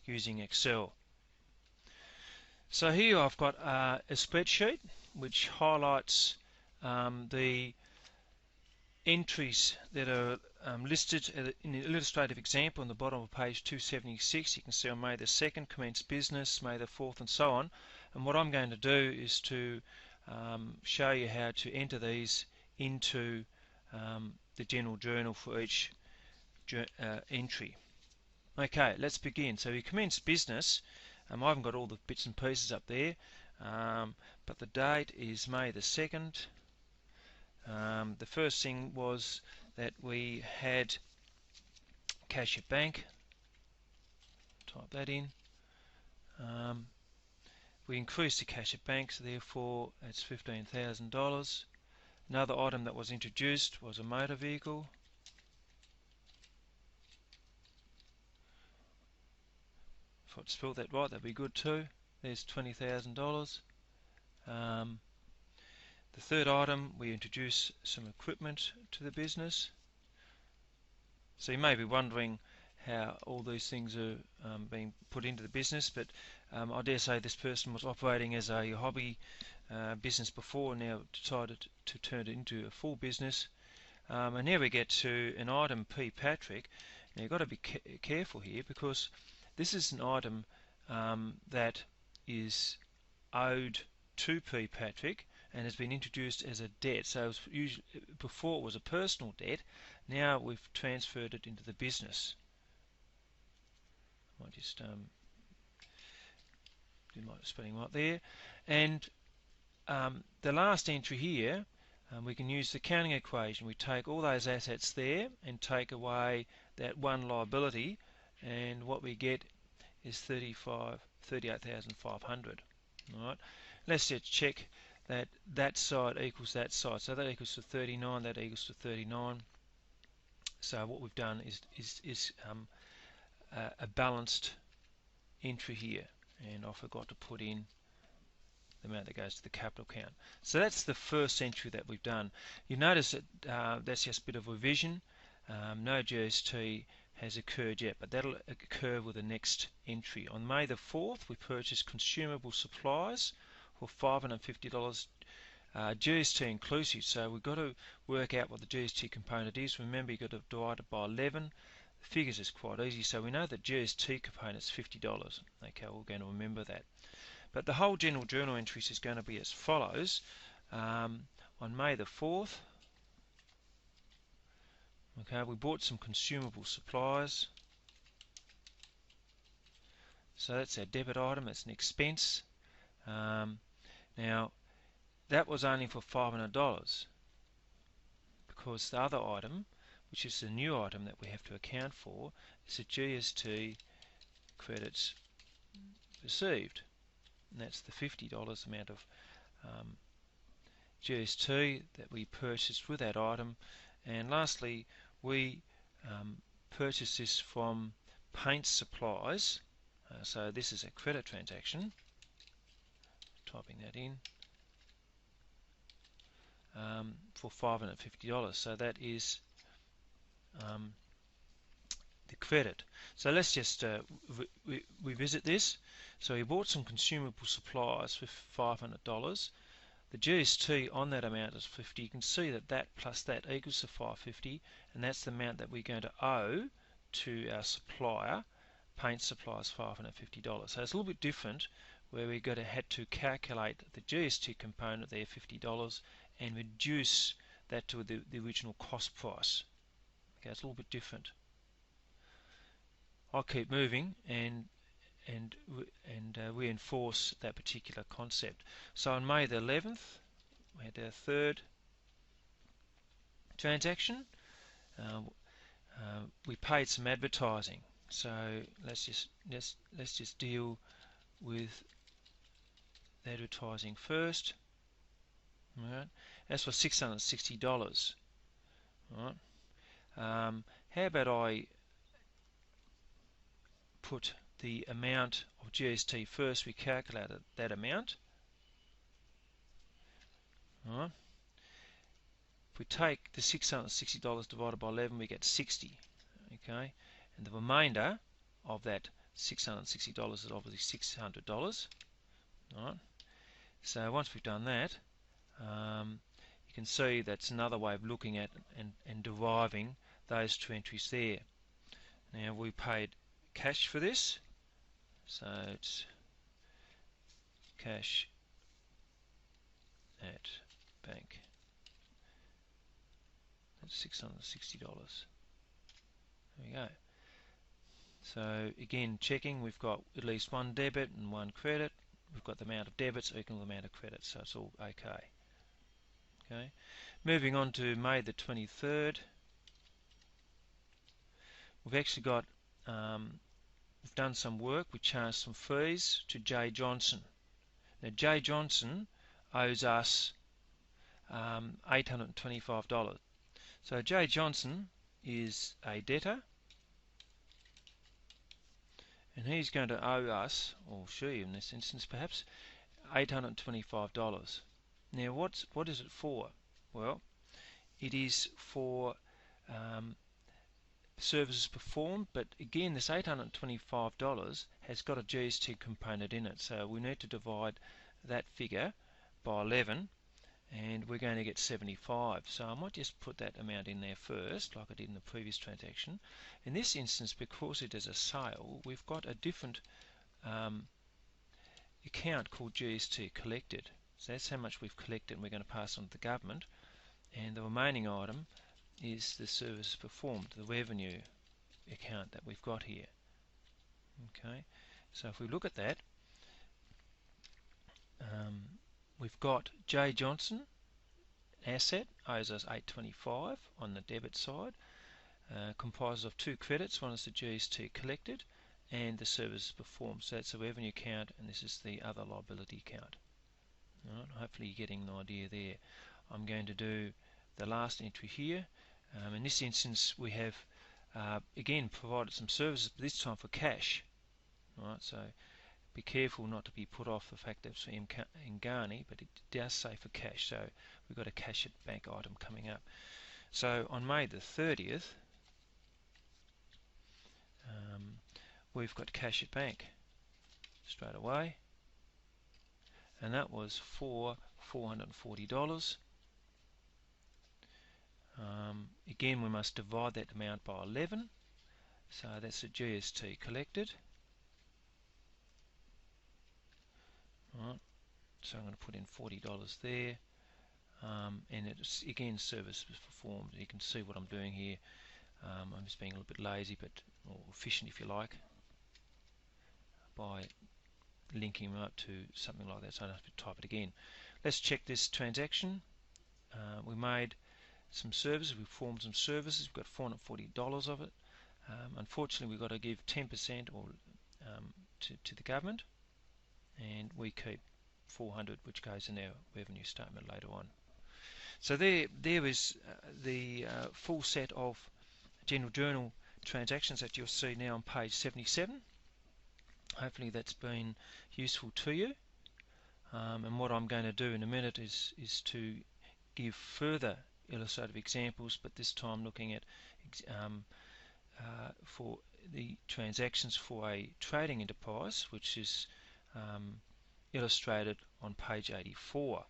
using Excel. So here I've got a spreadsheet which highlights the entries that are listed in the illustrative example on the bottom of page 276. You can see on May the 2nd, commenced business, May the 4th, and so on. And what I'm going to do is to show you how to enter these into the general journal for each entry. Okay, let's begin. So we commenced business. I haven't got all the bits and pieces up there, but the date is May the 2nd. The first thing was that we had cash at bank. Type that in. We increased the cash at bank, so therefore it's $15,000. Another item that was introduced was a motor vehicle. If I'd spelled that right, that'd be good too. There's $20,000. The third item, we introduce some equipment to the business. So you may be wondering how all these things are being put into the business, but I dare say this person was operating as a hobby business before and now decided to turn it into a full business. And here we get to an item P. Patrick. Now you've got to be careful here, because this is an item that is owed to P. Patrick and has been introduced as a debt. So it was before it was a personal debt, now we've transferred it into the business. I might just do my spelling right there. And the last entry here, we can use the counting equation. We take all those assets there and take away that one liability, and what we get is $38,500. Alright, let's just check that that side equals that side. So that equals to 39, that equals to 39. So what we've done is a balanced entry here, and I forgot to put in the amount that goes to the capital account. So that's the first entry that we've done. You notice that that's just a bit of revision. No GST has occurred yet, but that'll occur with the next entry. On May the 4th, we purchased consumable supplies for $550, GST inclusive. So we've got to work out what the GST component is. Remember, you've got to divide it by 11. The figures is quite easy, so we know the GST component is $50. Okay, we're going to remember that. But the whole general journal entries is going to be as follows. On May the 4th, okay, we bought some consumable supplies. So that's our debit item, that's an expense. Now, that was only for $500, because the other item, which is the new item that we have to account for, is the GST credits received. And that's the $50 amount of GST that we purchased with that item. And lastly, we purchased this from paint supplies. So this is a credit transaction. Typing that in. For $550. So that is the credit. So let's just revisit this. So we bought some consumable supplies for $500. The GST on that amount is $50. You can see that that plus that equals to $550, and that's the amount that we're going to owe to our supplier, paint supplies, $550. So it's a little bit different, where we're going to have to calculate the GST component there, $50, and reduce that to the original cost price. Okay, it's a little bit different. I'll keep moving and reinforce that particular concept. So on May the 11th, we had our third transaction. We paid some advertising. So let's just deal with the advertising first. All right, that's for $660. All right. How about I put the amount of GST first? We calculated that amount. All right. If we take the $660 divided by 11, we get 60. Okay, and the remainder of that $660 is obviously $600. Right. So once we've done that, you can see that's another way of looking at and deriving those two entries there. Now we paid cash for this, so it's cash at bank. That's $660. There we go. So again, checking, we've got at least one debit and one credit. We've got the amount of debits equal the amount of credits, so it's all okay. Okay. Moving on to May the 23rd, we've actually got we've done some work. We charged some fees to J Johnson. Now J Johnson owes us $825. So J Johnson is a debtor, and he's going to owe us, or she in this instance perhaps, $825. Now what is it for? Well, it is for services performed, but again this $825 has got a GST component in it, so we need to divide that figure by 11 and we're going to get 75. So I might just put that amount in there first, like I did in the previous transaction. In this instance, because it is a sale, we've got a different account called GST collected. So that's how much we've collected and we're going to pass on to the government, and the remaining item is the service performed, the revenue account that we've got here. Okay, so if we look at that, we've got J Johnson asset owes us $825 on the debit side, comprises of two credits. One is the GST collected and the services performed. So that's the revenue account, and this is the other liability account. Right, hopefully you're getting an idea there. I'm going to do the last entry here. In this instance, we have again provided some services, but this time for cash. Right, so be careful not to be put off the fact that it's Ngani, but it does say for cash, so we've got a cash at bank item coming up. So on May the 30th, we've got cash at bank straight away, and that was for $440. Again, we must divide that amount by 11, so that's the GST collected. Right, so I'm going to put in $40 there, and it's again service performed. You can see what I'm doing here. I'm just being a little bit lazy, but or efficient if you like, by linking them up to something like that, so I don't have to type it again. Let's check this transaction. We made some services, we performed some services, we've got $440 of it. Unfortunately, we've got to give 10% or to the government, and we keep 400, which goes in our revenue statement later on. So there is the full set of general journal transactions that you'll see now on page 77. Hopefully that's been useful to you. And what I'm going to do in a minute is to give further illustrative examples, but this time looking at for the transactions for a trading enterprise, which is illustrated on page 84.